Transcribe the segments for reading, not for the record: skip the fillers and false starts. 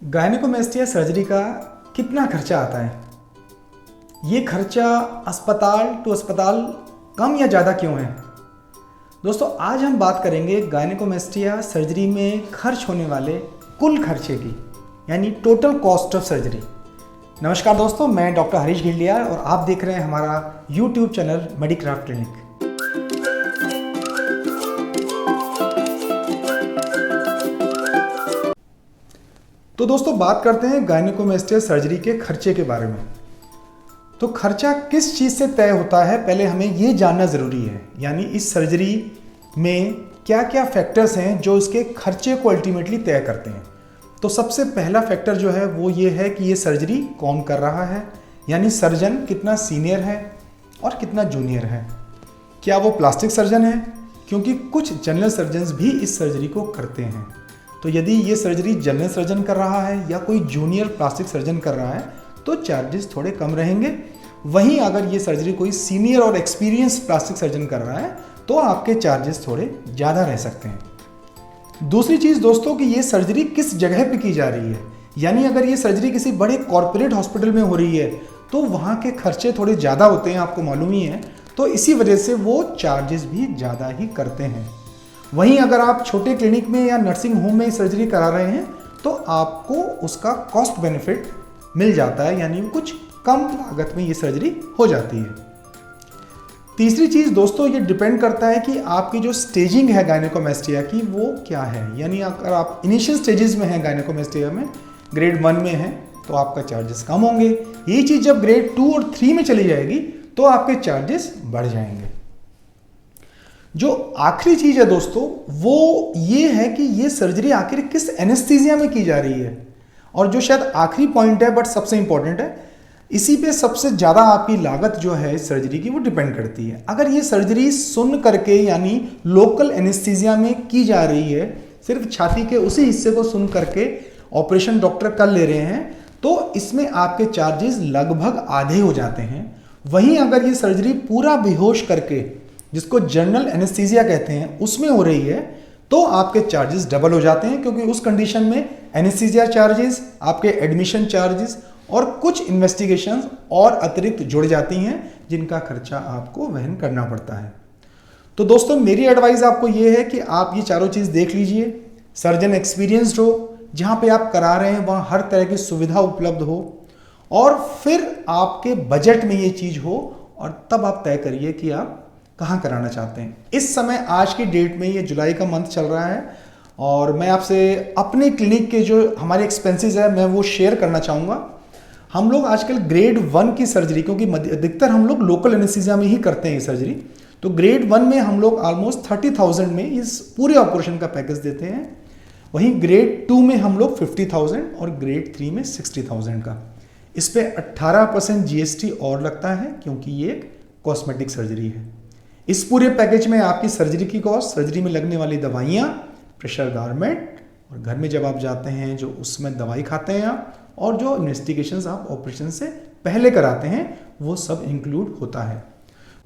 Gynaecomastia surgery का कितना खर्चा आता है? ये खर्चा अस्पताल टू अस्पताल कम या ज़्यादा क्यों है? दोस्तों, आज हम बात करेंगे गायनेकोमेस्टिया सर्जरी में खर्च होने वाले कुल खर्चे की, यानी टोटल कॉस्ट ऑफ सर्जरी। नमस्कार दोस्तों, मैं डॉक्टर हरीश गिल्डिया और आप देख रहे हैं हमारा यूट्यूब चैनल मेडिक्राफ्ट क्लिनिक। तो दोस्तों, बात करते हैं गायनेकोमेस्टिया सर्जरी के खर्चे के बारे में। तो खर्चा किस चीज़ से तय होता है, पहले हमें ये जानना ज़रूरी है। यानी इस सर्जरी में क्या क्या फैक्टर्स हैं जो इसके खर्चे को अल्टीमेटली तय करते हैं। तो सबसे पहला फैक्टर जो है वो ये है कि ये सर्जरी कौन कर रहा है, यानी सर्जन कितना सीनियर है और कितना जूनियर है। क्या वो प्लास्टिक सर्जन है, क्योंकि कुछ जनरल सर्जन्स भी इस सर्जरी को करते हैं। तो यदि ये सर्जरी जनरल सर्जन कर रहा है या कोई जूनियर प्लास्टिक सर्जन कर रहा है तो चार्जेस थोड़े कम रहेंगे। वहीं अगर ये सर्जरी कोई सीनियर और एक्सपीरियंस प्लास्टिक सर्जन कर रहा है तो आपके चार्जेस थोड़े ज़्यादा रह सकते हैं। दूसरी चीज़ दोस्तों कि ये सर्जरी किस जगह पे की जा रही है। यानी अगर ये सर्जरी किसी बड़े कॉरपोरेट हॉस्पिटल में हो रही है तो वहाँ के खर्चे थोड़े ज़्यादा होते हैं, आपको मालूम ही है। तो इसी वजह से वो चार्जेस भी ज़्यादा ही करते हैं। वहीं अगर आप छोटे क्लिनिक में या नर्सिंग होम में सर्जरी करा रहे हैं तो आपको उसका कॉस्ट बेनिफिट मिल जाता है, यानी कुछ कम लागत में ये सर्जरी हो जाती है। तीसरी चीज़ दोस्तों, ये डिपेंड करता है कि आपकी जो स्टेजिंग है गायनेकोमेस्टिया की वो क्या है। यानी अगर आप इनिशियल स्टेजेस में हैं गायनेकोमेस्टिया में, ग्रेड 1 में हैं, तो आपका चार्जेस कम होंगे। यही चीज़ जब ग्रेड 2 और 3 में चली जाएगी तो आपके चार्जेस बढ़ जाएंगे। जो आखिरी चीज़ है दोस्तों वो ये है कि ये सर्जरी आखिर किस एनेस्थीसिया में की जा रही है। और जो शायद आखिरी पॉइंट है बट सबसे इंपॉर्टेंट है, इसी पे सबसे ज़्यादा आपकी लागत जो है इस सर्जरी की वो डिपेंड करती है। अगर ये सर्जरी सुन करके यानी लोकल एनेस्थीसिया में की जा रही है, सिर्फ छाती के उसी हिस्से को सुन करके ऑपरेशन डॉक्टर कर ले रहे हैं, तो इसमें आपके चार्जेस लगभग आधे हो जाते हैं। वहीं अगर ये सर्जरी पूरा बेहोश करके, जिसको जनरल एनेस्थीसिया कहते हैं, उसमें हो रही है तो आपके चार्जेस डबल हो जाते हैं, क्योंकि उस कंडीशन में एनेस्थीसिया चार्जेस, आपके एडमिशन चार्जेस और कुछ इन्वेस्टिगेशंस और अतिरिक्त जुड़ जाती हैं जिनका खर्चा आपको वहन करना पड़ता है। तो दोस्तों, मेरी एडवाइस आपको ये है कि आप ये चारों चीज़ देख लीजिए। सर्जन एक्सपीरियंस्ड हो, जहाँ पे आप करा रहे हैं वहाँ हर तरह की सुविधा उपलब्ध हो, और फिर आपके बजट में ये चीज़ हो, और तब आप तय करिए कि आप कहाँ कराना चाहते हैं। इस समय आज की डेट में ये जुलाई का मंथ चल रहा है और मैं आपसे अपने क्लिनिक के जो हमारे एक्सपेंसेस है मैं वो शेयर करना चाहूँगा। हम लोग आजकल ग्रेड 1 की सर्जरी, क्योंकि अधिकतर हम लोग लोकल एनेस्थीसिया में ही करते हैं ये सर्जरी, तो ग्रेड 1 में हम लोग ऑलमोस्ट 30,000 में इस पूरे ऑपरेशन का पैकेज देते हैं। वहीं ग्रेड 2 में हम लोग 50,000 और ग्रेड 3 में 60,000 का। इस पर 18% GST और लगता है, क्योंकि ये एक कॉस्मेटिक सर्जरी है। इस पूरे पैकेज में आपकी सर्जरी की कॉस्ट, सर्जरी में लगने वाली दवाइयाँ, प्रेशर गारमेंट, और घर में जब आप जाते हैं जो उसमें दवाई खाते हैं आप, और जो इन्वेस्टिगेशंस आप ऑपरेशन से पहले कराते हैं, वो सब इंक्लूड होता है।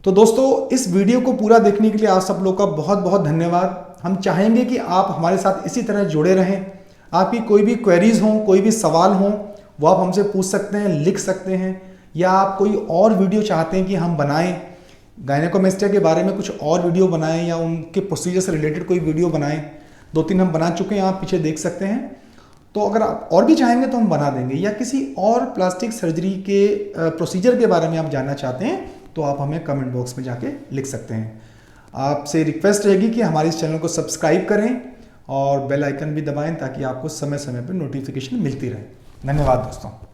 तो दोस्तों, इस वीडियो को पूरा देखने के लिए आप सब लोग का बहुत बहुत धन्यवाद। हम चाहेंगे कि आप हमारे साथ इसी तरह जुड़े रहें। आपकी कोई भी क्वेरीज हों, कोई भी सवाल हों, वो आप हमसे पूछ सकते हैं, लिख सकते हैं, या आप कोई और वीडियो चाहते हैं कि हम बनाएं, गायनेकोमेस्टिया के बारे में कुछ और वीडियो बनाएं, या उनके प्रोसीजर से रिलेटेड कोई वीडियो बनाएं। 2-3 हम बना चुके हैं, आप पीछे देख सकते हैं। तो अगर आप और भी चाहेंगे तो हम बना देंगे, या किसी और प्लास्टिक सर्जरी के प्रोसीजर के बारे में आप जानना चाहते हैं तो आप हमें कमेंट बॉक्स में जाके लिख सकते हैं। आपसे रिक्वेस्ट रहेगी कि हमारे इस चैनल को सब्सक्राइब करें और बेल आइकन भी दबाएं, ताकि आपको समय समय पर नोटिफिकेशन मिलती रहे। धन्यवाद दोस्तों।